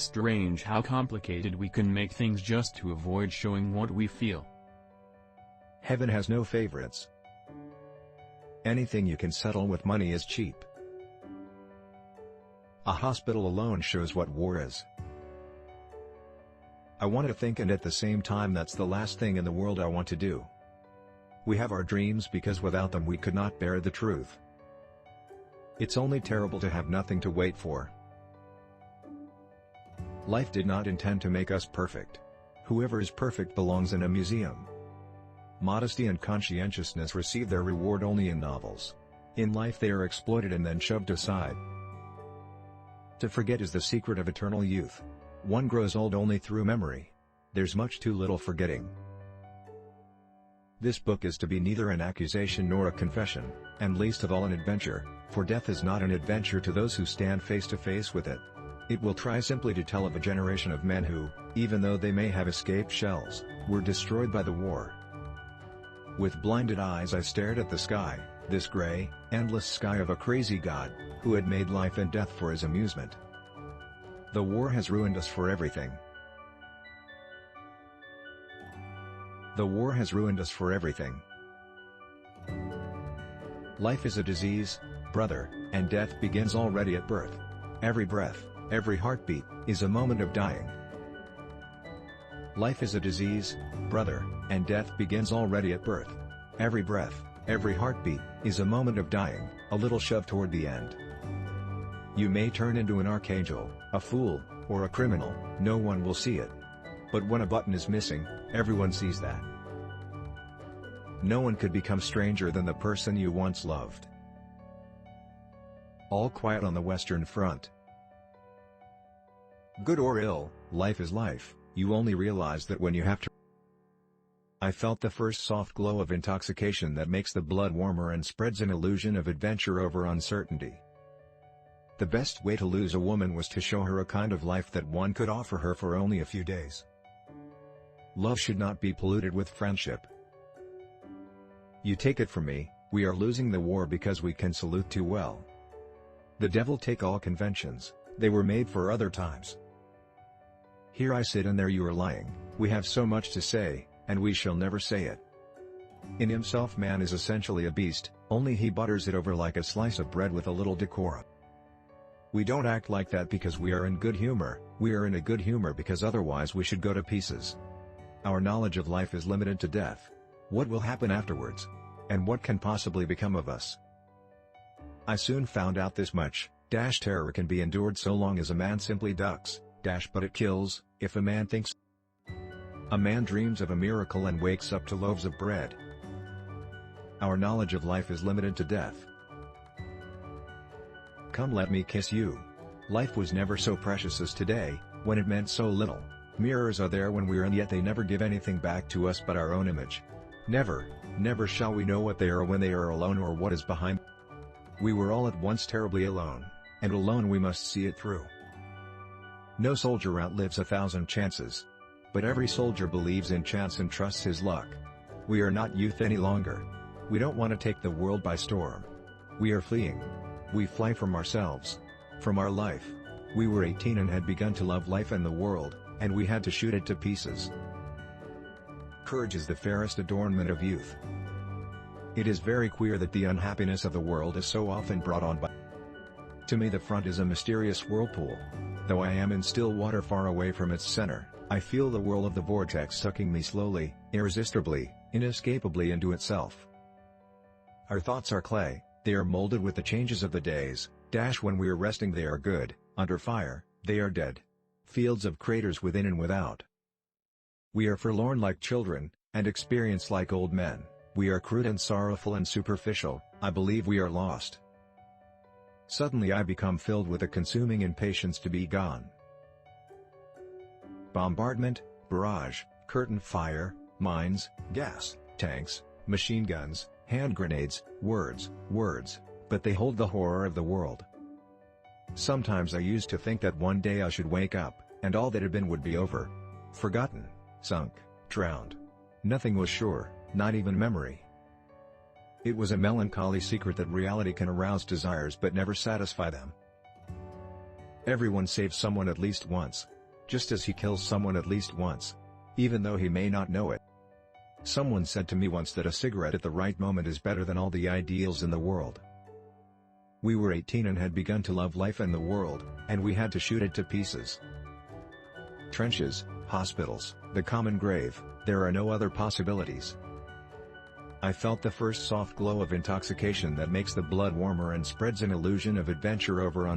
Strange how complicated we can make things just to avoid showing what we feel. Heaven has no favorites. Anything you can settle with money is cheap. A hospital alone shows what war is. I want to think, and at the same time that's the last thing in the world I want to do. We have our dreams because without them we could not bear the truth. It's only terrible to have nothing to wait for. Life did not intend to make us perfect. Whoever is perfect belongs in a museum. Modesty and conscientiousness receive their reward only in novels. In life they are exploited and then shoved aside. To forget is the secret of eternal youth. One grows old only through memory. There's much too little forgetting. This book is to be neither an accusation nor a confession, and least of all an adventure, for death is not an adventure to those who stand face to face with it. It will try simply to tell of a generation of men who, even though they may have escaped shells, were destroyed by the war. With blinded eyes I stared at the sky, this gray, endless sky of a crazy God, who had made life and death for his amusement. The war has ruined us for everything. The war has ruined us for everything. Life is a disease, brother, and death begins already at birth. Every breath, every heartbeat, is a moment of dying. Life is a disease, brother, and death begins already at birth. Every breath, every heartbeat, is a moment of dying, a little shove toward the end. You may turn into an archangel, a fool, or a criminal, no one will see it. But when a button is missing, everyone sees that. No one could become stranger than the person you once loved. All quiet on the Western Front. Good or ill, life is life, you only realize that when you have to. I felt the first soft glow of intoxication that makes the blood warmer and spreads an illusion of adventure over uncertainty. The best way to lose a woman was to show her a kind of life that one could offer her for only a few days. Love should not be polluted with friendship. You take it from me, we are losing the war because we can salute too well. The devil take all conventions, they were made for other times. Here I sit and there you are lying, we have so much to say, and we shall never say it. In himself man is essentially a beast, only he butters it over like a slice of bread with a little decorum. We don't act like that because we are in good humor, we are in a good humor because otherwise we should go to pieces. Our knowledge of life is limited to death. What will happen afterwards? And what can possibly become of us? I soon found out this much, terror can be endured so long as a man simply ducks, but it kills, if a man thinks. A man dreams of a miracle and wakes up to loaves of bread. Our knowledge of life is limited to death. Come let me kiss you. Life was never so precious as today, when it meant so little. Mirrors are there when we're in, yet they never give anything back to us but our own image. Never, never shall we know what they are when they are alone or what is behind. We were all at once terribly alone, and alone we must see it through. No soldier outlives 1,000 chances. But every soldier believes in chance and trusts his luck. We are not youth any longer. We don't want to take the world by storm. We are fleeing. We fly from ourselves. From our life. We were 18 and had begun to love life and the world, and we had to shoot it to pieces. Courage is the fairest adornment of youth. It is very queer that the unhappiness of the world is so often brought on by. To me the front is a mysterious whirlpool. Though I am in still water far away from its center, I feel the whirl of the vortex sucking me slowly, irresistibly, inescapably into itself. Our thoughts are clay, they are molded with the changes of the days, when we are resting they are good, under fire, they are dead. Fields of craters within and without. We are forlorn like children, and experienced like old men, we are crude and sorrowful and superficial, I believe we are lost. Suddenly I become filled with a consuming impatience to be gone. Bombardment, barrage, curtain fire, mines, gas, tanks, machine guns, hand grenades, words, but they hold the horror of the world. Sometimes I used to think that one day I should wake up, and all that had been would be over. Forgotten, sunk, drowned. Nothing was sure, not even memory. It was a melancholy secret that reality can arouse desires but never satisfy them. Everyone saves someone at least once. Just as he kills someone at least once. Even though he may not know it. Someone said to me once that a cigarette at the right moment is better than all the ideals in the world. We were 18 and had begun to love life and the world, and we had to shoot it to pieces. Trenches, hospitals, the common grave, there are no other possibilities. I felt the first soft glow of intoxication that makes the blood warmer and spreads an illusion of adventure over